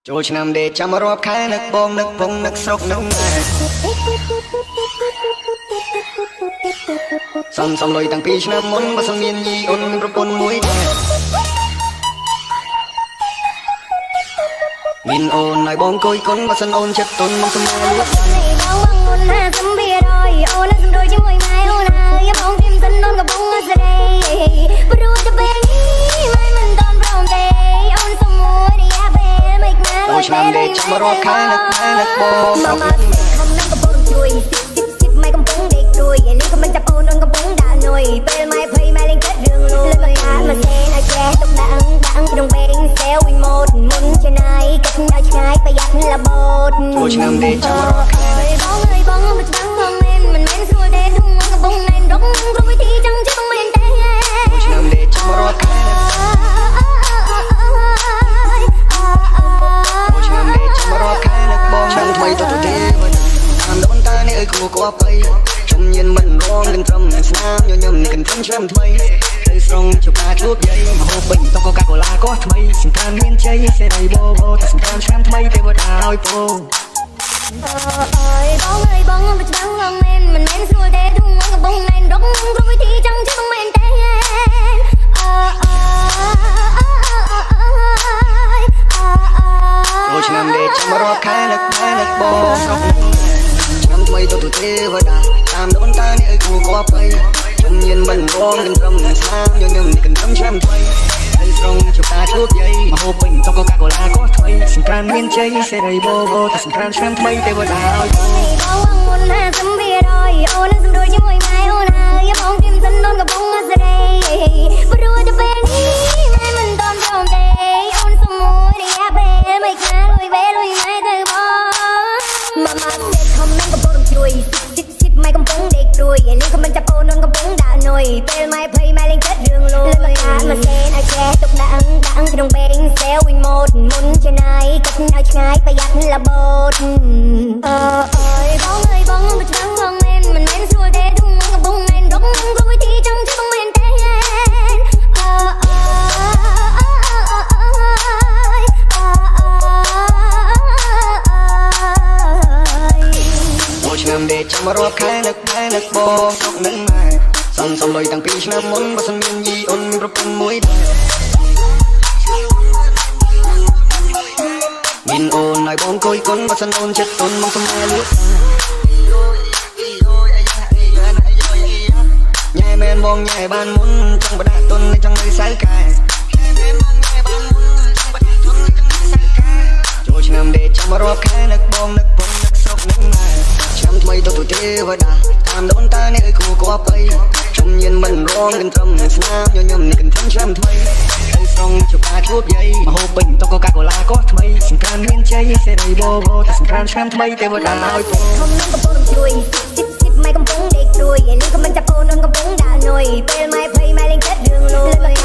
ចូលឆ្នាំដេកចាំរាប់ខែនឹកបងនឹកពងនឹកស្រុកនឹកម៉ែសំលុយតាំងពីឆ្នាំមុនបើសិនមានយីអូនមានប្រពន្ធមួយដែរមានអូនឲ្យបងគួយគុណបើសិនអូនចិត្តទុនមកសម្លាយលក់បងមុនណាសំបៀរយអូនសំរួយជាមួយម៉ែអូនហើយបងព្រៀមសិនអូនកំពុងស្រីព្រោះតែពេលនេះម៉ែមិនតន់ព្រមទេអូនសំមួយរយៈពេលមិនណាចូលឆ្នាំដេកចាំរាប់ខែនឹកម៉ែនឹកបងស្រុកនឹកម៉ែខំនឹងកំពុងជួយស៊ីម៉ែកំពុងដេកជួយនេះក៏មិនចាប់អូនកំពុងដាក់នុយពេលម៉ែភ័យម៉ែលេងចិត្តរឿងលួយលើកាមកសេនឲ្យចេះទុកដាក់ក្នុងពេលសេវវិញម៉ូតមុនជាណៃកាត់ឲ្យឆ្ងាយប្រយ័ត្នលបូតចូលឆ្នាំដេកចាំរាប់ខែបងអើយបងមិនច្បាំងបងមិនមែនស្រួលទេទុំកំពុងណែនរកគ្រប់វិធីចង់ជិះមិនមែនទេចូលឆ្នាំដេកចាំរាប់ខែចូលឆ្នាំដេកចាំរាប់ខែនឹកបងឆ្នាំថ្មីទៅទេតាមដូនតានេះអើយគួរគួរไปខ្ញុំញៀនមិនរងនឹងត្រឹមស្នាមញញឹមនេះកាន់ឆ្នាំថ្មីទៅស្រង់ជួបការជួបយាយមកហូបពេញតកកាកូឡាក៏ថ្មីសង្គ្រាមមានជ័យសេរីបបតែសង្គ្រាមឆ្នាំថ្មីទេវតាឲ្យពងអើយបងមិនច្បាំងបងមិនមែនស្រួលទេទុំកំពុងណែនរកគ្រប់វិធីចង់ជិះមិនមែនទេចូលឆ្នាំដេកចាំរាប់ខែនឹកម៉ែនឹកបងស្រុកនឹកឆ្នាំថ្មីទៅទេវតាតាមដូនតានេះអើយគួរគួរไปខ្ញុំញៀនមិនរងនឹងត្រឹមស្នាមញញឹមនេះកាន់ឆ្នាំថ្មីទៅស្រង់ជួបការជួបយាយមកហូបពេញតកកាកូឡាក៏ថ្មីសង្គ្រាមមានជ័យសេរីបបតែសង្គ្រាមឆ្នាំថ្មីទេវតាឲ្យបងមុនណាសំបៀរយអូនសំរួយជាមួយម៉ែអូនហើយបងព្រៀមសិនអូនកំពុងស្រីព្រោះតែពេលនេះម៉ែមិនតន់ព្រមទេអូនសំមួយរយៈពេលមិនខ្លាចលុយពេលលុយម៉ែទៅបងម៉ាម៉ាសេខំនឹងកំពុងជួយម៉ែកំពុងដេកព្រួយនេះក៏មិនចាប់អូនកំពុងដាក់នុយពេលម៉ែភ័យម៉ែលេងចិត្តរឿងលួយលើកាមកសេនឲ្យចេះទុកដាក់ក្នុងពេលសេវវិញម៉ូតមុនជាណៃកាត់ឲ្យឆ្ងាយប្រយ័ត្នលបូតអើយបងមិនច្បាំងបងមិនមែនស្រួលទេទុំកំពុងណែនរកគ្រប់វិធីចង់ជិះមិនមែនទេឆ្នាំដេកចាំរាប់ខែនឹកម៉ែនឹកបងស្រុកនឹកម៉ែសំលុយតាំងពីឆ្នាំមុនបើសិនមានយីអូនមានប្រពន្ធមួយដែរមានអូនឲ្យបងគួយគុណបើសិនអូនចិត្តទុនមកសម្លាយលក់ញ៉ែមែនបងញ៉ែបានមុនចង់បដាក់ទុនចង់នៅសៅកែចូលឆ្នាំដេកចាំរាប់ខែនឹកបងនឹកពងនឹកស្រុកនឹកម៉ែឆ្នាំថ្មីទៅទេវតាតាមដូនតានេះអើយគួរគួរไปខ្ញុំញៀនមិនរងនឹងត្រឹមស្នាមញញឹមនេះកាន់ឆ្នាំថ្មីទៅស្រង់ជួបការជួបយាយមកហូបពេញតកកាកូឡាក៏ថ្មីសង្គ្រាមមានជ័យសេរីបបតែសង្គ្រាមឆ្នាំថ្មីទេវតាឲ្យពងខំនឹងកំពុងជួយម៉ែកំពុងដេកព្រួយនេះក៏មិនចាប់អូនកំពុងដាក់នុយពេលម៉ែភ័យម៉ែលេងចិត្តរឿងលួយ